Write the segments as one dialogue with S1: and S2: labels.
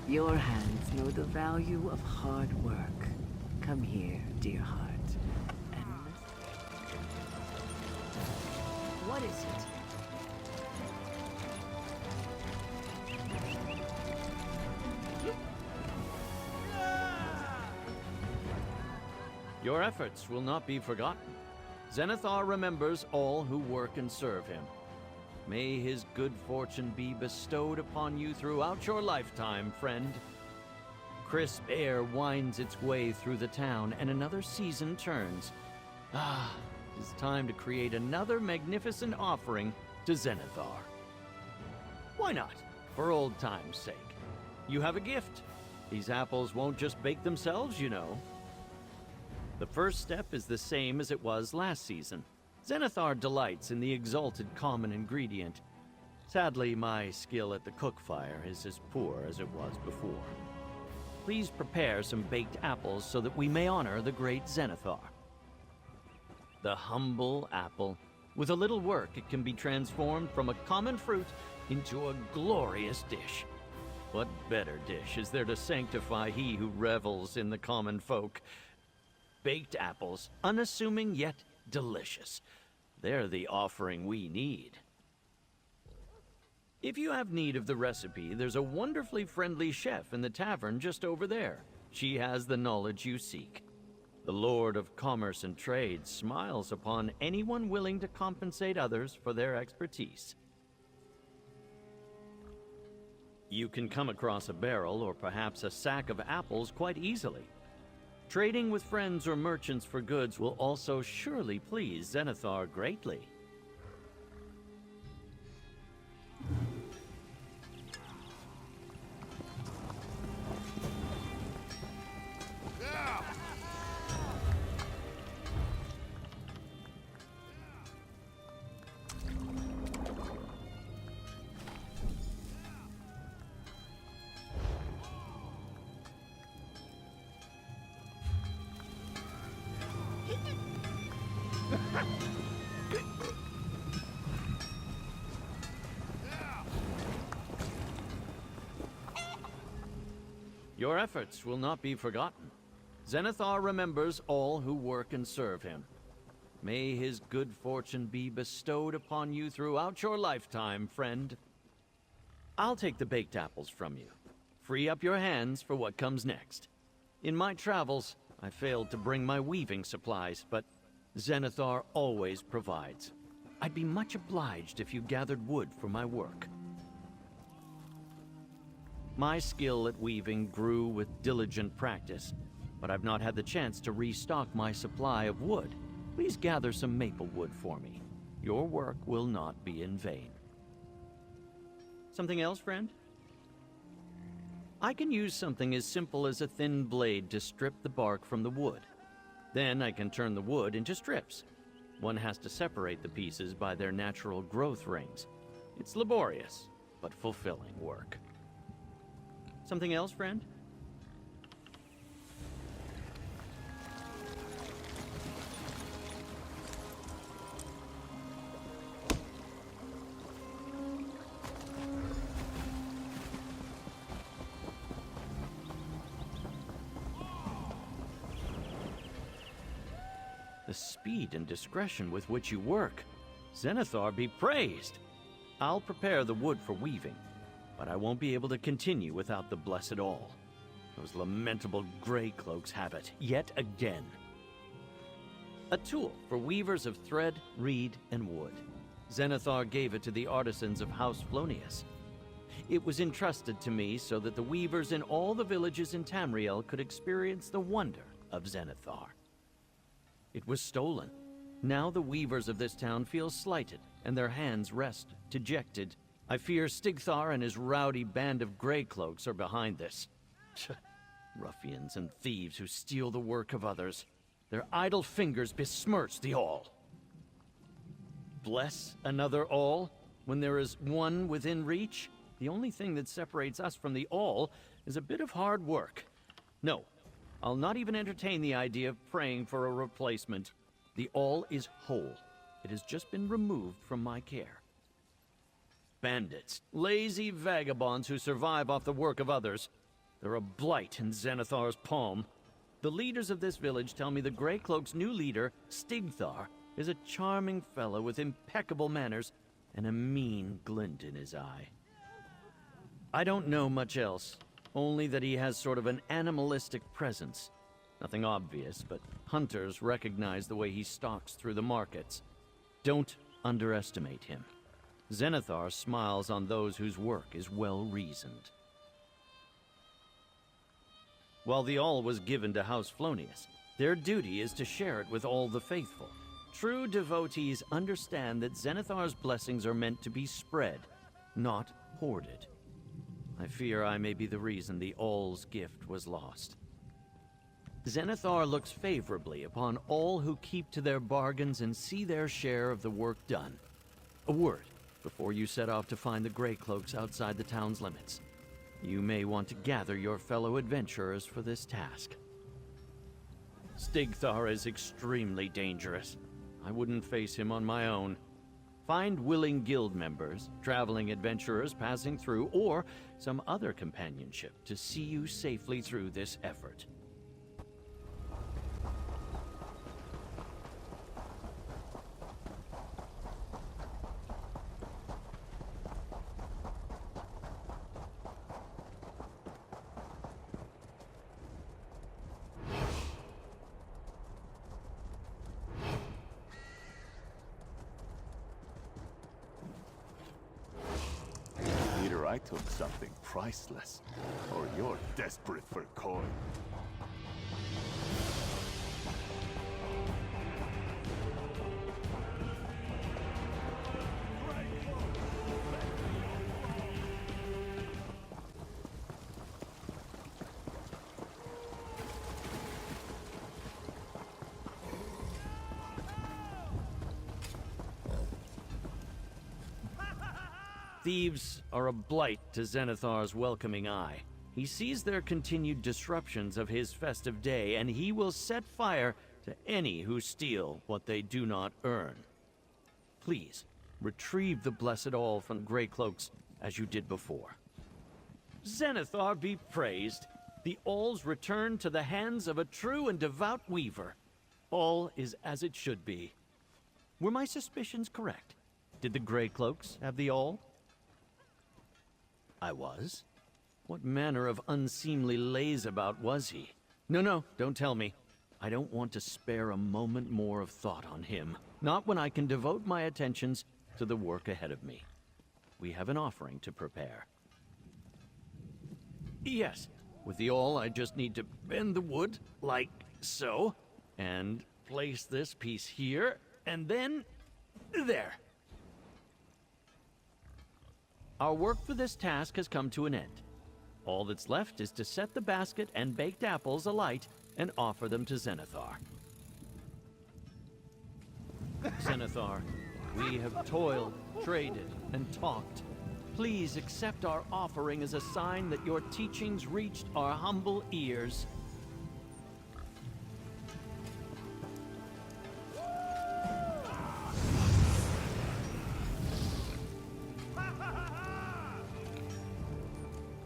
S1: Your hands know the value of hard work. Come here, dear heart, and listen. What is it?
S2: Your efforts will not be forgotten. Zenithar remembers all who work and serve him. May his good fortune be bestowed upon you throughout your lifetime, friend. Crisp air winds its way through the town, and another season turns. It is time to create another magnificent offering to Zenithar. Why not, for old time's sake? You have a gift. These apples won't just bake themselves, you know. The first step is the same as it was last season. Zenithar delights in the exalted common ingredient. Sadly, my skill at the cookfire is as poor as it was before. Please prepare some baked apples so that we may honor the great Zenithar. The humble apple. With a little work, it can be transformed from a common fruit into a glorious dish. What better dish is there to sanctify he who revels in the common folk? Baked apples, unassuming yet delicious. They're the offering we need. If you have need of the recipe, there's a wonderfully friendly chef in the tavern just over there. She has the knowledge you seek. The Lord of Commerce and Trade smiles upon anyone willing to compensate others for their expertise. You can come across a barrel or perhaps a sack of apples quite easily. Trading with friends or merchants for goods will also surely please Zenithar greatly. Your efforts will not be forgotten. Zenithar remembers all who work and serve him. May his good fortune be bestowed upon you throughout your lifetime, friend. I'll take the baked apples from you. Free up your hands for what comes next. In my travels, I failed to bring my weaving supplies, but Zenithar always provides. I'd be much obliged if you gathered wood for my work. My skill at weaving grew with diligent practice, but I've not had the chance to restock my supply of wood. Please gather some maple wood for me. Your work will not be in vain. Something else, friend? I can use something as simple as a thin blade to strip the bark from the wood. Then I can turn the wood into strips. One has to separate the pieces by their natural growth rings. It's laborious, but fulfilling work. Something else, friend? The speed and discretion with which you work. Zenithar be praised! I'll prepare the wood for weaving, but I won't be able to continue without the blessed all. Those lamentable gray cloaks have it, yet again. A tool for weavers of thread, reed, and wood. Zenithar gave it to the artisans of House Flonius. It was entrusted to me so that the weavers in all the villages in Tamriel could experience the wonder of Zenithar. It was stolen. Now the weavers of this town feel slighted, and their hands rest dejected. I fear Stigthar and his rowdy band of grey cloaks are behind this. Ruffians and thieves who steal the work of others. Their idle fingers besmirch the all. Bless another all when there is one within reach? The only thing that separates us from the all is a bit of hard work. No, I'll not even entertain the idea of praying for a replacement. The all is whole. It has just been removed from my care. Bandits, lazy vagabonds who survive off the work of others. They're a blight in Zenithar's palm. The leaders of this village tell me the Grey Cloak's new leader, Stigthar, is a charming fellow with impeccable manners and a mean glint in his eye. I don't know much else, only that he has sort of an animalistic presence. Nothing obvious, but hunters recognize the way he stalks through the markets. Don't underestimate him. Zenithar smiles on those whose work is well-reasoned. While the all was given to House Flonius, their duty is to share it with all the faithful. True devotees understand that Zenithar's blessings are meant to be spread, not hoarded. I fear I may be the reason the all's gift was lost. Zenithar looks favorably upon all who keep to their bargains and see their share of the work done. A word before you set off to find the Grey Cloaks outside the town's limits. You may want to gather your fellow adventurers for this task. Stigthar is extremely dangerous. I wouldn't face him on my own. Find willing guild members, traveling adventurers passing through, or some other companionship to see you safely through this effort.
S3: I took something priceless, or you're desperate for coin.
S2: Thieves are a blight to Zenithar's welcoming eye. He sees their continued disruptions of his festive day, and he will set fire to any who steal what they do not earn. Please, retrieve the blessed all from the Grey Cloaks as you did before. Zenithar be praised. The all's returned to the hands of a true and devout weaver. All is as it should be. Were my suspicions correct? Did the Grey Cloaks have the all? I was? What manner of unseemly lazeabout was he? No, don't tell me. I don't want to spare a moment more of thought on him. Not when I can devote my attentions to the work ahead of me. We have an offering to prepare. Yes, with the awl I just need to bend the wood, like so, and place this piece here, and then there. Our work for this task has come to an end. All that's left is to set the basket and baked apples alight and offer them to Zenithar. Zenithar, we have toiled, traded, and talked. Please accept our offering as a sign that your teachings reached our humble ears.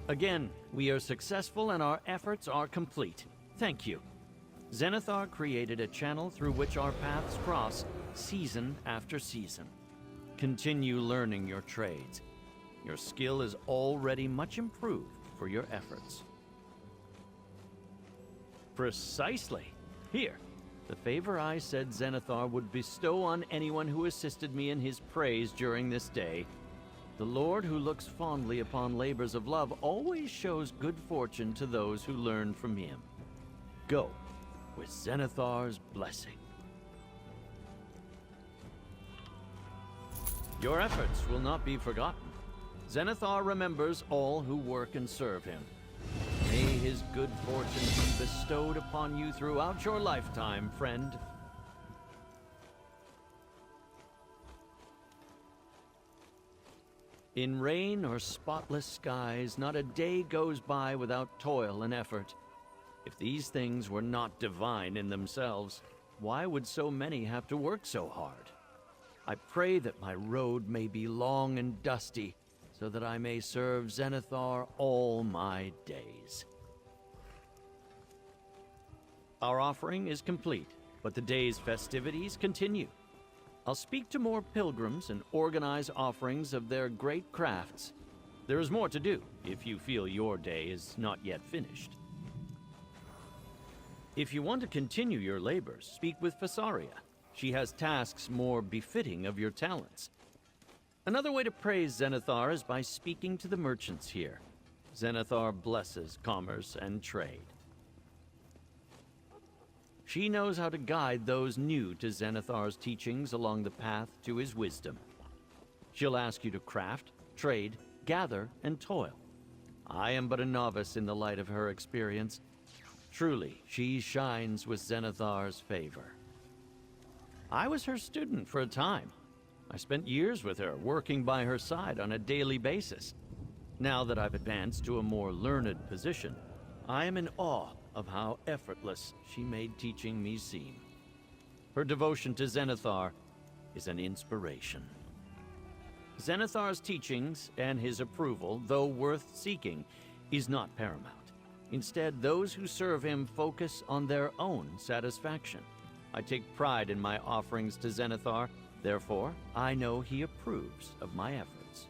S2: Again, we are successful and our efforts are complete. Thank you. Zenithar created a channel through which our paths cross season after season. Continue learning your trades. Your skill is already much improved for your efforts. Precisely. Here, the favor I said Zenithar would bestow on anyone who assisted me in his praise during this day. The Lord who looks fondly upon labors of love always shows good fortune to those who learn from him. Go with Zenithar's blessing. Your efforts will not be forgotten. Zenithar remembers all who work and serve him. May his good fortune be bestowed upon you throughout your lifetime, friend. In rain or spotless skies, not a day goes by without toil and effort. If these things were not divine in themselves, why would so many have to work so hard? I pray that my road may be long and dusty, so that I may serve Zenithar all my days. Our offering is complete, but the day's festivities continue. I'll speak to more pilgrims and organize offerings of their great crafts. There is more to do if you feel your day is not yet finished. If you want to continue your labors, speak with Fesaria. She has tasks more befitting of your talents. Another way to praise Zenithar is by speaking to the merchants here. Zenithar blesses commerce and trade. She knows how to guide those new to Zenithar's teachings along the path to his wisdom. She'll ask you to craft, trade, gather, and toil. I am but a novice in the light of her experience. Truly, she shines with Zenithar's favor. I was her student for a time. I spent years with her, working by her side on a daily basis. Now that I've advanced to a more learned position, I am in awe of how effortless she made teaching me seem. Her devotion to Zenithar is an inspiration. Zenithar's teachings and his approval, though worth seeking, is not paramount. Instead, those who serve him focus on their own satisfaction. I take pride in my offerings to Zenithar, therefore, I know he approves of my efforts.